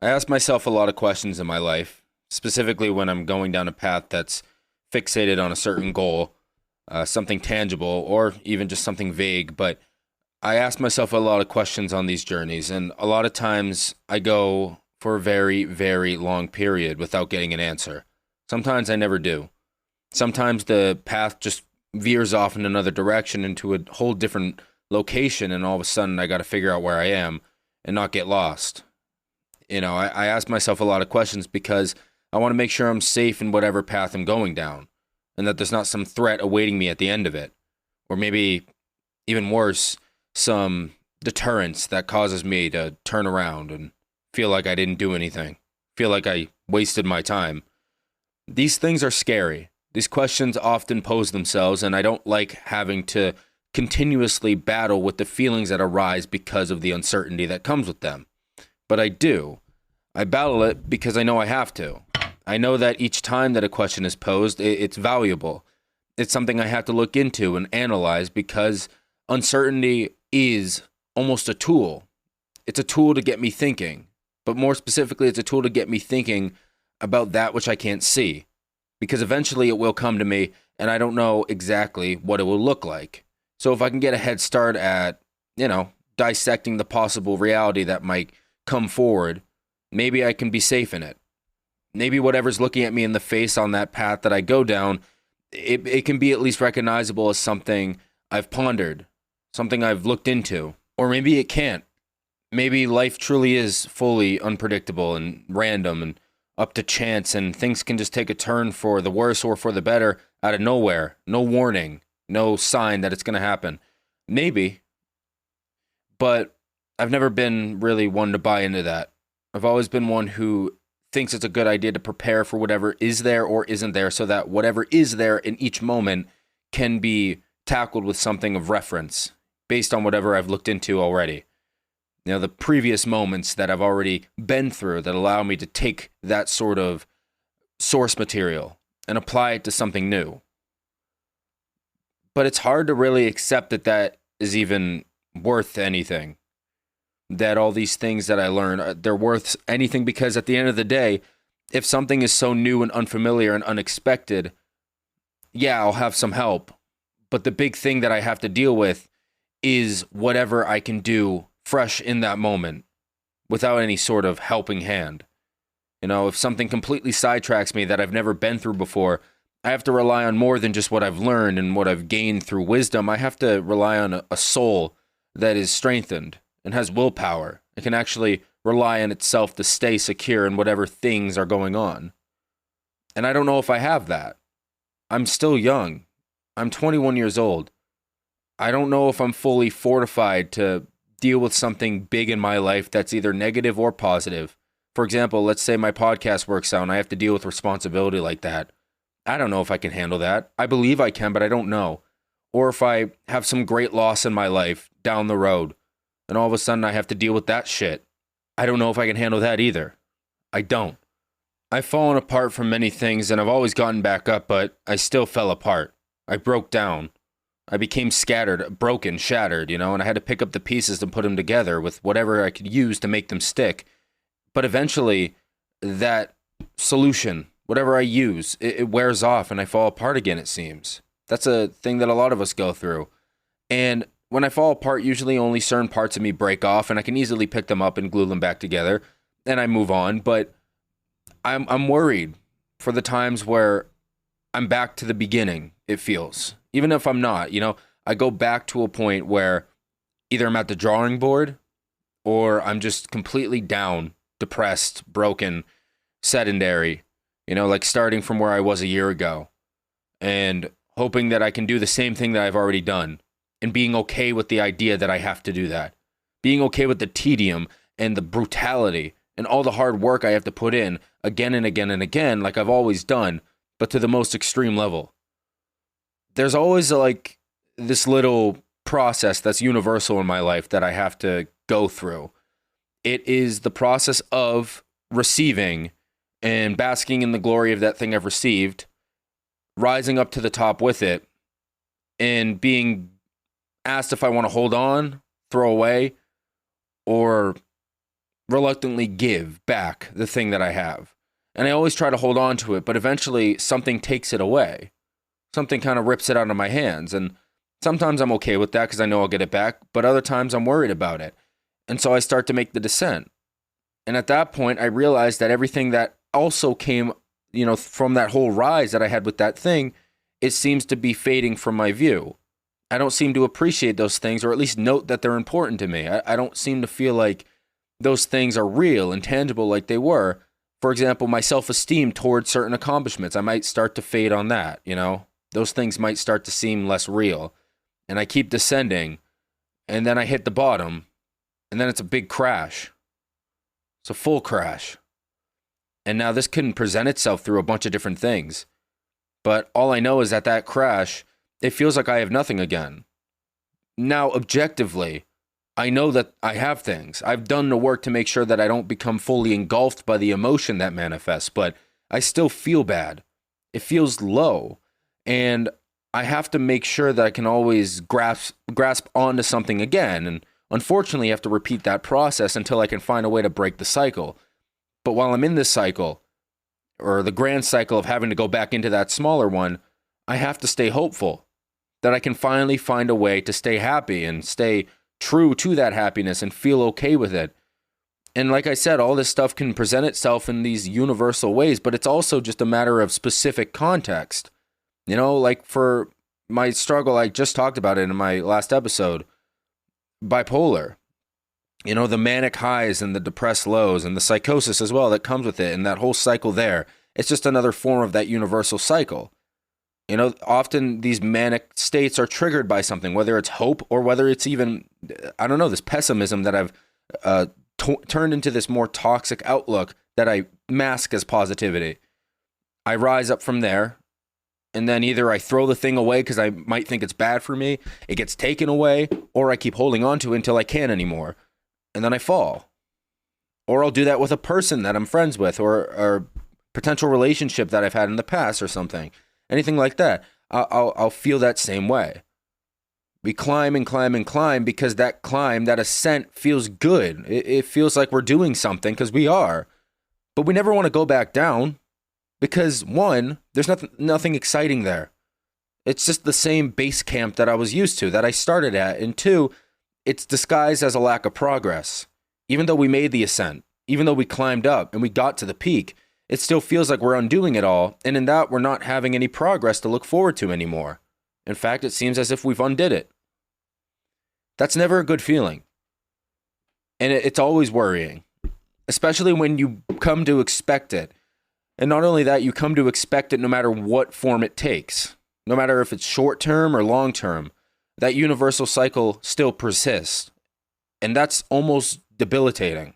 I ask myself a lot of questions in my life, specifically when I'm going down a path that's fixated on a certain goal, something tangible, or even just something vague. But I ask myself a lot of questions on these journeys, and a lot of times I go for a very, very long period without getting an answer. Sometimes I never do. Sometimes the path just veers off in another direction into a whole different location, and all of a sudden I got to figure out where I am and not get lost. I ask myself a lot of questions because I want to make sure I'm safe in whatever path I'm going down and that there's not some threat awaiting me at the end of it. Or maybe even worse, some deterrence that causes me to turn around and feel like I didn't do anything, feel like I wasted my time. These things are scary. These questions often pose themselves, and I don't like having to continuously battle with the feelings that arise because of the uncertainty that comes with them. But I do. I battle it because I know I have to. I know that each time that a question is posed, it's valuable. It's something I have to look into and analyze because uncertainty is almost a tool. It's a tool to get me thinking. But more specifically, it's a tool to get me thinking about that which I can't see. Because eventually it will come to me and I don't know exactly what it will look like. So if I can get a head start at, dissecting the possible reality that might come forward, maybe I can be safe in it. Maybe whatever's looking at me in the face on that path that I go down, it can be at least recognizable as something I've pondered, something I've looked into. Or maybe it can't. Maybe life truly is fully unpredictable and random and up to chance, and things can just take a turn for the worse or for the better out of nowhere. No warning, no sign that it's going to happen. Maybe, but I've never been really one to buy into that. I've always been one who thinks it's a good idea to prepare for whatever is there or isn't there so that whatever is there in each moment can be tackled with something of reference based on whatever I've looked into already. The previous moments that I've already been through that allow me to take that sort of source material and apply it to something new. But it's hard to really accept that that is even worth anything. That all these things that I learn, they're worth anything because at the end of the day, if something is so new and unfamiliar and unexpected, yeah, I'll have some help. But the big thing that I have to deal with is whatever I can do fresh in that moment without any sort of helping hand. If something completely sidetracks me that I've never been through before, I have to rely on more than just what I've learned and what I've gained through wisdom. I have to rely on a soul that is strengthened and has willpower. It can actually rely on itself to stay secure in whatever things are going on. And I don't know if I have that. I'm still young. I'm 21 years old. I don't know if I'm fully fortified to deal with something big in my life that's either negative or positive. For example, let's say my podcast works out and I have to deal with responsibility like that. I don't know if I can handle that. I believe I can, but I don't know. Or if I have some great loss in my life down the road and all of a sudden I have to deal with that shit. I don't know if I can handle that either. I don't. I've fallen apart from many things and I've always gotten back up, but I still fell apart. I broke down. I became scattered, broken, shattered, and I had to pick up the pieces and put them together with whatever I could use to make them stick. But eventually, that solution, whatever I use, it wears off and I fall apart again, it seems. That's a thing that a lot of us go through. And when I fall apart, usually only certain parts of me break off and I can easily pick them up and glue them back together and I move on. But I'm worried for the times where I'm back to the beginning, it feels. Even if I'm not, I go back to a point where either I'm at the drawing board or I'm just completely down, depressed, broken, sedentary, like starting from where I was a year ago and hoping that I can do the same thing that I've already done and being okay with the idea that I have to do that. Being okay with the tedium and the brutality and all the hard work I have to put in again and again and again, like I've always done, but to the most extreme level. There's always like this little process that's universal in my life that I have to go through. It is the process of receiving and basking in the glory of that thing I've received, rising up to the top with it, and being asked if I want to hold on, throw away, or reluctantly give back the thing that I have. And I always try to hold on to it, but eventually something takes it away. Something kind of rips it out of my hands. And sometimes I'm okay with that because I know I'll get it back, but other times I'm worried about it. And so I start to make the descent. And at that point, I realized that everything that also came, from that whole rise that I had with that thing, it seems to be fading from my view. I don't seem to appreciate those things, or at least note that they're important to me. I don't seem to feel like those things are real and tangible like they were. For example, my self-esteem towards certain accomplishments, I might start to fade on that, Those things might start to seem less real. And I keep descending, and then I hit the bottom, and then it's a big crash. It's a full crash. And now this can present itself through a bunch of different things. But all I know is that crash, it feels like I have nothing again. Now, objectively, I know that I have things. I've done the work to make sure that I don't become fully engulfed by the emotion that manifests, but I still feel bad. It feels low. And I have to make sure that I can always grasp onto something again. And unfortunately, I have to repeat that process until I can find a way to break the cycle. But while I'm in this cycle, or the grand cycle of having to go back into that smaller one, I have to stay hopeful that I can finally find a way to stay happy and stay true to that happiness and feel okay with it. And like I said, all this stuff can present itself in these universal ways, but it's also just a matter of specific context. Like for my struggle, I just talked about it in my last episode, bipolar. The manic highs and the depressed lows and the psychosis as well that comes with it, and that whole cycle there. It's just another form of that universal cycle. Often these manic states are triggered by something, whether it's hope or whether it's even, this pessimism that I've turned into this more toxic outlook that I mask as positivity. I rise up from there, and then either I throw the thing away because I might think it's bad for me, it gets taken away, or I keep holding on to it until I can't anymore, and then I fall. Or I'll do that with a person that I'm friends with, or a potential relationship that I've had in the past or something. Anything like that, I'll feel that same way. We climb and climb and climb because that climb, that ascent feels good. It feels like we're doing something because we are. But we never want to go back down because, one, there's nothing exciting there. It's just the same base camp that I was used to, that I started at. And two, it's disguised as a lack of progress. Even though we made the ascent, even though we climbed up and we got to the peak, it still feels like we're undoing it all, and in that we're not having any progress to look forward to anymore. In fact, it seems as if we've undid it. That's never a good feeling. And it's always worrying, especially when you come to expect it. And not only that, you come to expect it no matter what form it takes. No matter if it's short term or long term, that universal cycle still persists. And that's almost debilitating.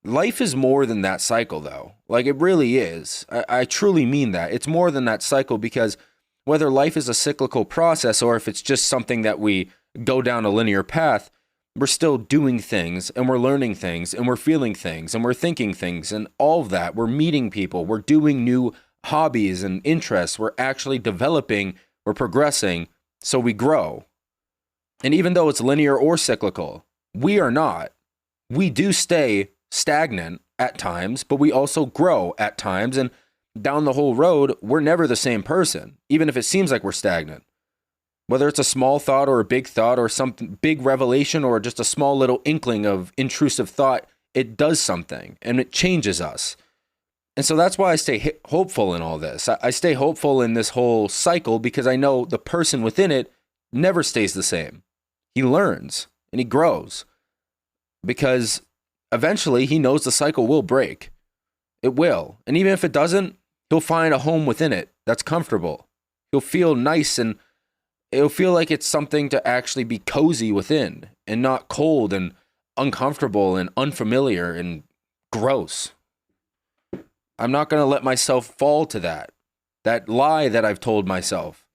Life is more than that cycle, though. Like, it really is. I truly mean that. It's more than that cycle, because whether life is a cyclical process or if it's just something that we go down a linear path, we're still doing things, and we're learning things, and we're feeling things, and we're thinking things, and all of that. We're meeting people. We're doing new hobbies and interests. We're actually developing. We're progressing, so we grow. And even though it's linear or cyclical, we are not. We do stay stagnant at times, but we also grow at times, and down the whole road, we're never the same person, even if it seems like we're stagnant. Whether it's a small thought or a big thought or some big revelation or just a small little inkling of intrusive thought, it does something and it changes us. And so that's why I stay hopeful in all this. I stay hopeful in this whole cycle because I know the person within it never stays the same. He learns and he grows because eventually he knows the cycle will break. It will. And even if it doesn't, he'll find a home within it that's comfortable. He'll feel nice, and it'll feel like it's something to actually be cozy within and not cold and uncomfortable and unfamiliar and gross. I'm not going to let myself fall to that lie that I've told myself,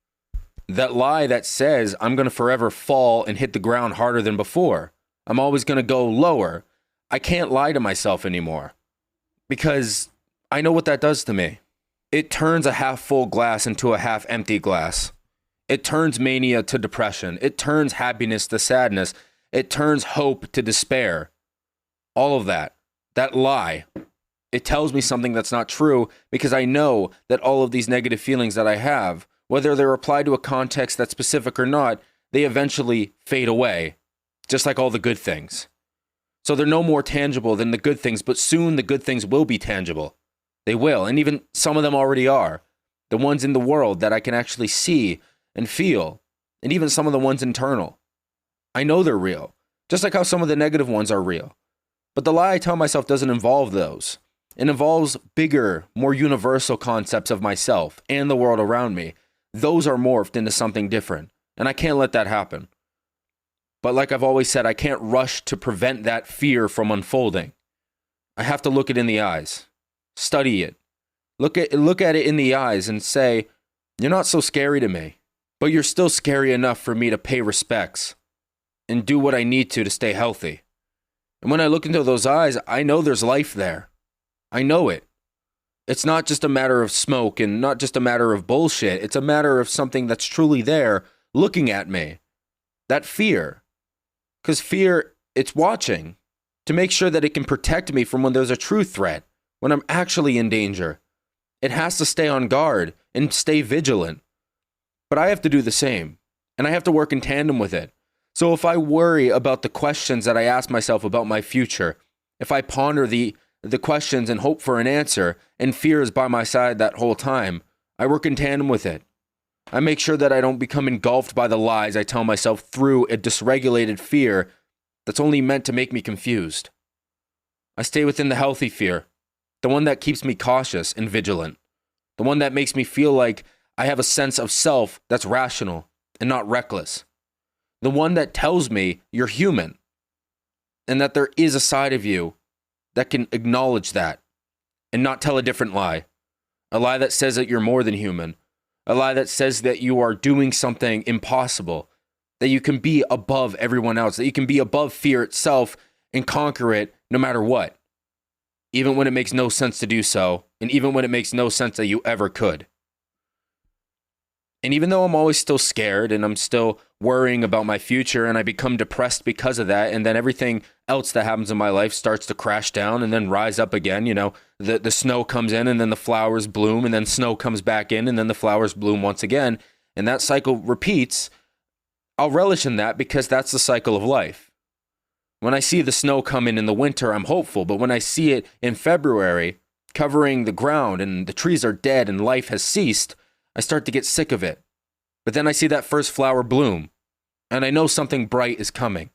that lie that says I'm going to forever fall and hit the ground harder than before. I'm always going to go lower. I can't lie to myself anymore because I know what that does to me. It turns a half full glass into a half empty glass. It turns mania to depression. It turns happiness to sadness. It turns hope to despair. all of that lie, it tells me something that's not true because I know that all of these negative feelings that I have, whether they're applied to a context that's specific or not, they eventually fade away, just like all the good things. So they're no more tangible than the good things, but soon the good things will be tangible. They will, and even some of them already are. The ones in the world that I can actually see and feel, and even some of the ones internal. I know they're real, just like how some of the negative ones are real. But the lie I tell myself doesn't involve those. It involves bigger, more universal concepts of myself and the world around me. Those are morphed into something different, and I can't let that happen. But like I've always said, I can't rush to prevent that fear from unfolding. I have to look it in the eyes, study it, look at it in the eyes and say, you're not so scary to me, but you're still scary enough for me to pay respects and do what I need to stay healthy. And when I look into those eyes, I know there's life there. I know it. It's not just a matter of smoke and not just a matter of bullshit. It's a matter of something that's truly there looking at me. That fear. Because fear, it's watching to make sure that it can protect me from when there's a true threat, when I'm actually in danger. It has to stay on guard and stay vigilant. But I have to do the same, and I have to work in tandem with it. So if I worry about the questions that I ask myself about my future, if I ponder the questions and hope for an answer, and fear is by my side that whole time, I work in tandem with it. I make sure that I don't become engulfed by the lies I tell myself through a dysregulated fear that's only meant to make me confused. I stay within the healthy fear, the one that keeps me cautious and vigilant, the one that makes me feel like I have a sense of self that's rational and not reckless, the one that tells me you're human and that there is a side of you that can acknowledge that and not tell a different lie, a lie that says that you're more than human, a lie that says that you are doing something impossible, that you can be above everyone else, that you can be above fear itself and conquer it no matter what, even when it makes no sense to do so, and even when it makes no sense that you ever could. And even though I'm always still scared and I'm still worrying about my future and I become depressed because of that, and then everything else that happens in my life starts to crash down and then rise up again, the snow comes in and then the flowers bloom and then snow comes back in and then the flowers bloom once again, and that cycle repeats, I'll relish in that because that's the cycle of life. When I see the snow come in the winter, I'm hopeful, but when I see it in February covering the ground and the trees are dead and life has ceased, I start to get sick of it. But then I see that first flower bloom, and I know something bright is coming.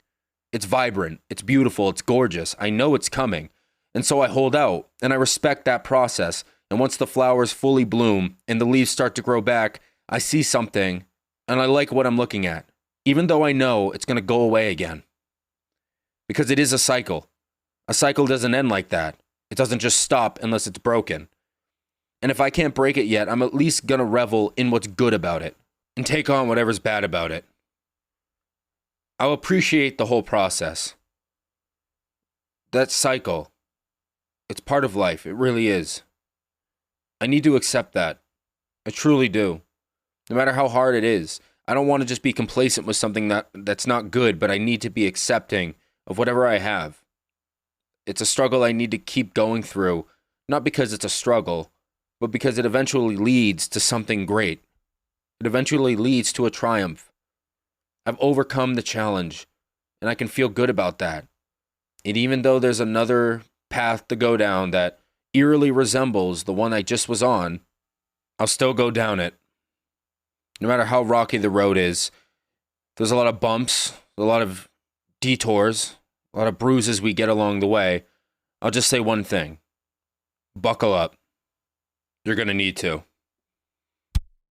It's vibrant, it's beautiful, it's gorgeous. I know it's coming. And so I hold out, and I respect that process. And once the flowers fully bloom and the leaves start to grow back, I see something, and I like what I'm looking at, even though I know it's going to go away again. Because it is a cycle. A cycle doesn't end like that. It doesn't just stop unless it's broken. And if I can't break it yet, I'm at least going to revel in what's good about it and take on whatever's bad about it. I'll appreciate the whole process. That cycle, it's part of life. It really is. I need to accept that. I truly do. No matter how hard it is. I don't want to just be complacent with something that's not good, but I need to be accepting of whatever I have. It's a struggle I need to keep going through, not because it's a struggle, but because it eventually leads to something great. It eventually leads to a triumph. I've overcome the challenge, and I can feel good about that. And even though there's another path to go down that eerily resembles the one I just was on, I'll still go down it. No matter how rocky the road is, there's a lot of bumps, a lot of detours, a lot of bruises we get along the way. I'll just say one thing. Buckle up. You're going to need to.